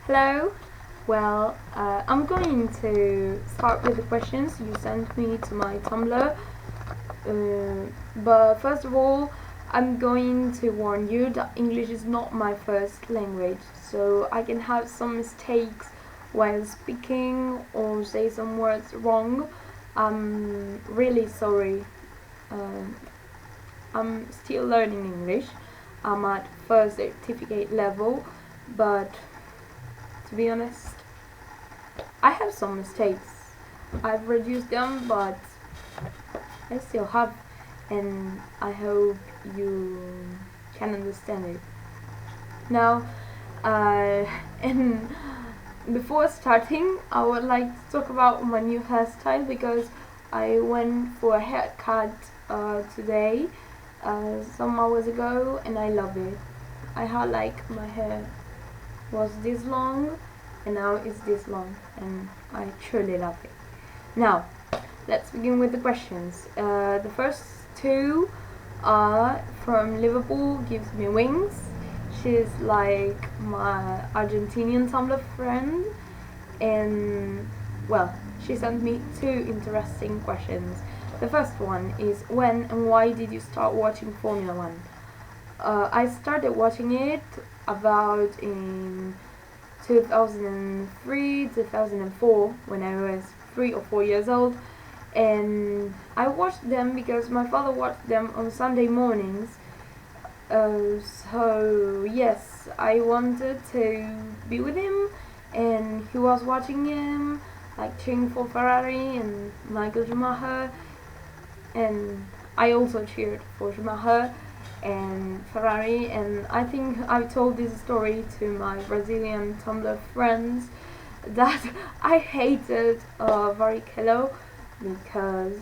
Hello. I'm going to start with the questions you sent me to my Tumblr. But first of all, I'm going to warn you that English is not my first language, so I can have some mistakes while speaking or say some words wrong. I'm really sorry. Um, I'm still learning English. I'm at first certificate level, but to be honest, I have some mistakes. I've reduced them, but I still have, and I hope you can understand it. Now, uh, and before starting, I would like to talk about my new hairstyle because I went for a haircut today, some hours ago, and I love it. I had like my hair was this long and now it's this long, and I truly love it. Now, let's begin with the questions. The first two are from Liverpool Gives Me Wings. She's like my Argentinian Tumblr friend, and well, she sent me two interesting questions. The first one is, when and why did you start watching Formula One? I started watching it about in 2003, 2004, when I was 3 or 4 years old, and I watched them because my father watched them on Sunday mornings. So yes, I wanted to be with him, and he was watching him, like cheering for Ferrari and Michael Schumacher, and I also cheered for Schumacher and Ferrari, and I think I told this story to my Brazilian Tumblr friends that I hated Barrichello because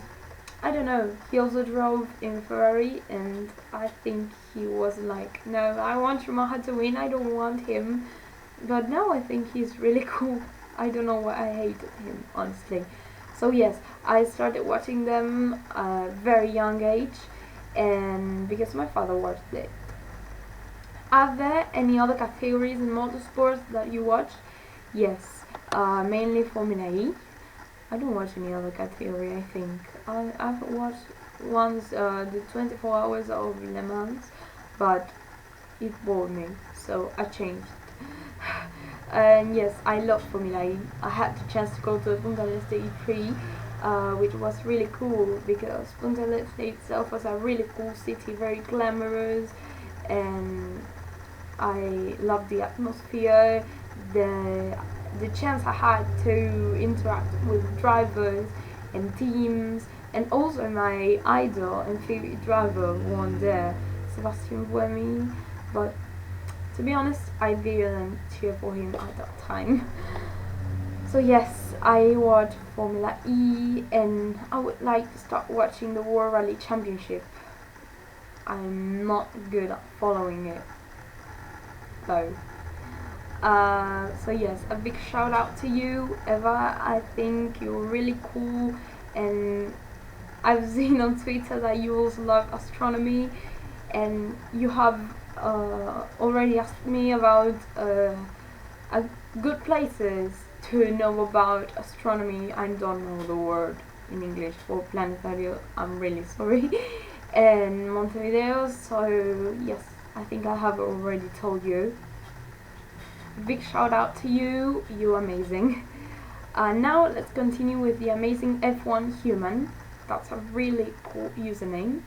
I don't know, he also drove in Ferrari, and I think he was like, no, I want Schumacher to win, I don't want him. But now I think he's really cool. I don't know why I hated him, honestly. So yes, I started watching them at a very young age, and because my father watched it. Are there any other categories in motorsports that you watch? Yes, mainly Formula E. I don't watch any other category, I think. I've watched once the 24 hours of Le Mans, but it bored me, so I changed. And yes, I love Formula E. I had the chance to go to Punta del Este E3, which was really cool because Punta del Este itself was a really cool city, very glamorous, and I loved the atmosphere, the the chance I had to interact with drivers and teams, and also my idol and favorite driver won there, Sebastian Buemi. But to be honest, I didn't cheer for him at that time. So yes, I watch Formula E, and I would like to start watching the World Rally Championship. I'm not good at following it though. So yes, a big shout out to you, Eva. I think you're really cool, and I've seen on Twitter that you also love astronomy, and you have already asked me about good places to know about astronomy. I don't know the word in English for planetario. I'm really sorry. And Montevideo. So yes, I think I have already told you. Big shout out to you. You're amazing. Now let's continue with the amazing F1 human. That's a really cool username.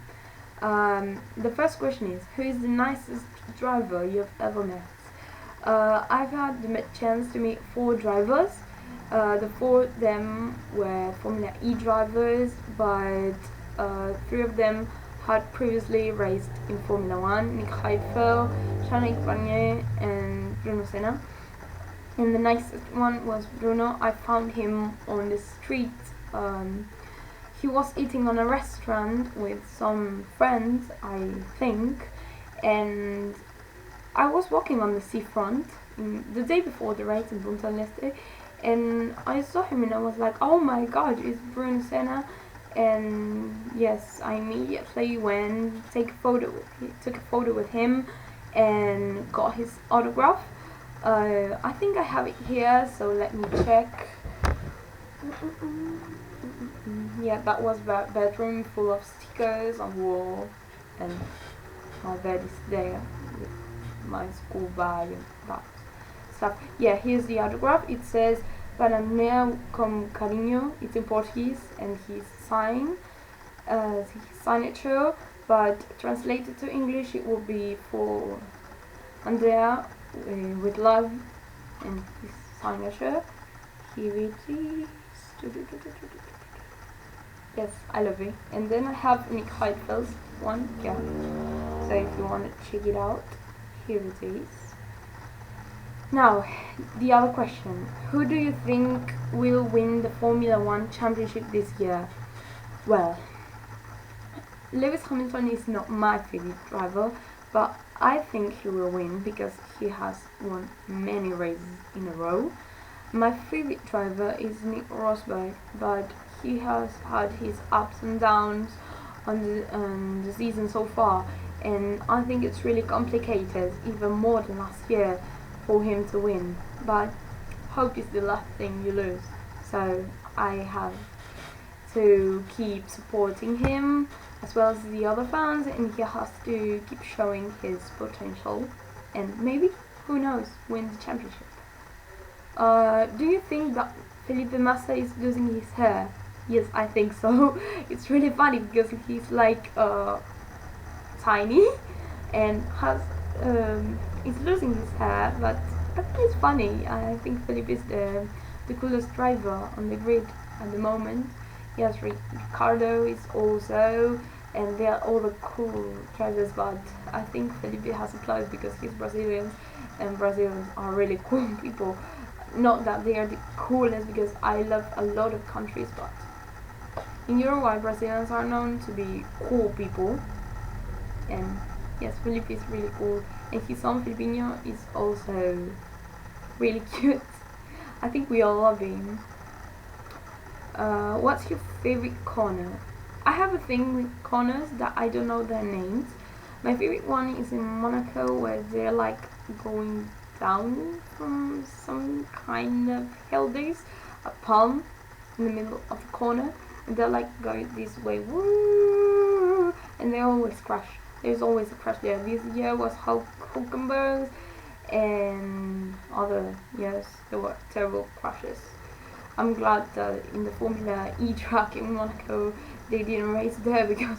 The first question is, who is the nicest driver you've ever met? I've had the chance to meet 4 drivers. The 4 of them were Formula E drivers, but 3 of them had previously raced in Formula One: Nick Heidfeld, Jean-Luc Barnier, and Bruno Senna. And the nicest one was Bruno. I found him on the street. He was eating on a restaurant with some friends, I think, and I was walking on the seafront the day before the race in Punta del Este, and I saw him and I was like, oh my god, it's Bruno Senna. And yes, I immediately took a photo with him and got his autograph. I think I have it here, so let me check. Yeah, that was bedroom full of stickers on wall, and my bed is there with my school bag and that stuff. Yeah, here's the autograph. It says "Para com carinho." It's in Portuguese, and his signature, but translated to English, it will be for Andrea with love, and his signature. Here it is. Yes, I love it. And then I have Nick Heidfeld's one, yeah. So if you want to check it out, here it is. Now, the other question. Who do you think will win the Formula One championship this year? Well, Lewis Hamilton is not my favorite driver, but I think he will win because he has won many races in a row. My favorite driver is Nick Rosberg, but he has had his ups and downs on the season so far, and I think it's really complicated, even more than last year, for him to win. But hope is the last thing you lose, so I have to keep supporting him as well as the other fans, and he has to keep showing his potential and maybe, who knows, win the championship. Do you think that Felipe Massa is losing his hair? Yes, I think so. It's really funny because he's like tiny and has is losing his hair, but I think it's funny. I think Felipe is the coolest driver on the grid at the moment. Yes, Ricardo is also, and they are all the cool drivers, but I think Felipe has a plus because he's Brazilian, and Brazilians are really cool people. Not that they are the coolest, because I love a lot of countries, but in Uruguay, Brazilians are known to be cool people, and yes, Felipe is really cool, and his son Filipinho is also really cute. I think we all love him. What's your favorite corner? I have a thing with corners that I don't know their names. My favorite one is in Monaco, where they're like going down from some kind of hill. There's a palm in the middle of the corner, and they're like going this way, woo, and they always crash. There's always a crash there. This year was Hulkenberg, and other years there were terrible crashes. I'm glad that in the Formula E track in Monaco they didn't race there, because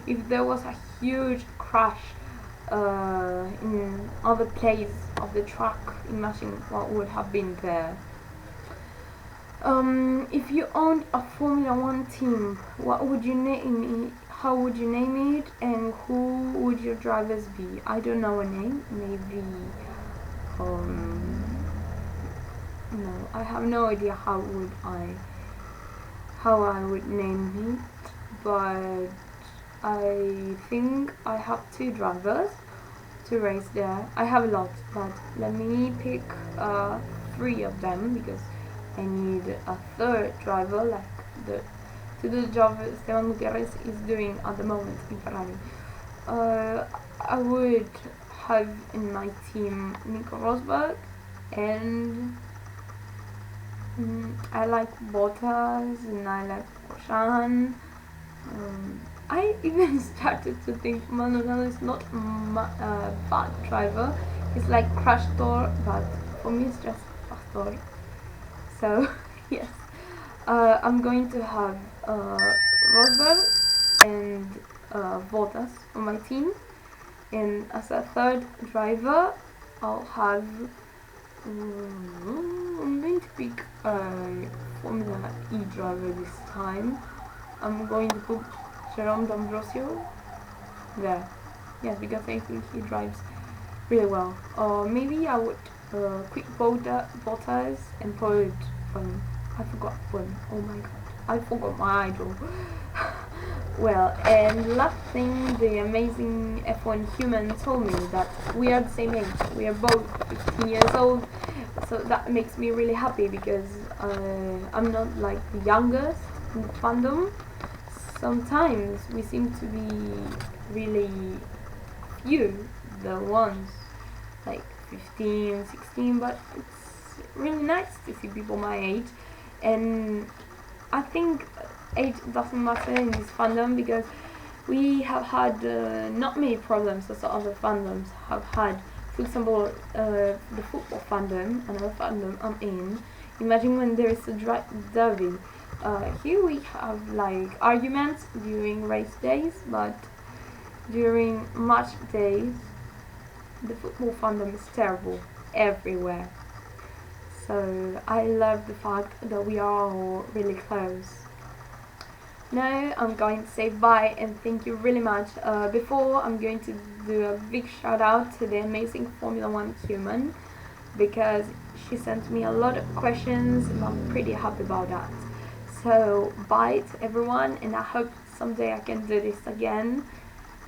if there was a huge crash in other place of the track, imagine what would have been there. If you owned a Formula One team, what would you name it? How would you name it? And who would your drivers be? I don't know a name. Maybe no, I have no idea how I would name it, but I think I have two drivers to race there. I have a lot, but let me pick three of them, because I need a third driver, like to do the job Esteban Gutierrez is doing at the moment in Ferrari. I would have in my team Nico Rosberg, and I like Bottas, and I like Grosjean. I even started to think Maldonado is not a bad driver. He's like Crash Thor, but for me it's just Pastor. So yes, I'm going to have Rosberg and Bottas on my team, and as a third driver, I'll have. I'm going to pick a Formula E driver this time. I'm going to put Jerome D'Ambrosio there. Yes, because I think he drives really well. Or maybe I would quit Bottas and put I forgot one. Oh my god, I forgot my idol. Well, and last thing, the amazing F1 human told me that we are the same age. We are both 15 years old, so that makes me really happy, because I'm not like the youngest in the fandom. Sometimes we seem to be really few, the ones like 15, 16, but it's really nice to see people my age. And I think age doesn't matter in this fandom because we have had not many problems as other fandoms have had. For example, the football fandom, another fandom I'm in. Imagine when there is a derby. Here we have like arguments during race days, but during match days, the football fandom is terrible everywhere. So I love the fact that we are all really close. Now I'm going to say bye and thank you really much. Before I'm going to do a big shout out to the amazing Formula One human because she sent me a lot of questions and I'm pretty happy about that. So bye to everyone and I hope someday I can do this again.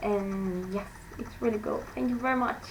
And yes, it's really cool. Thank you very much.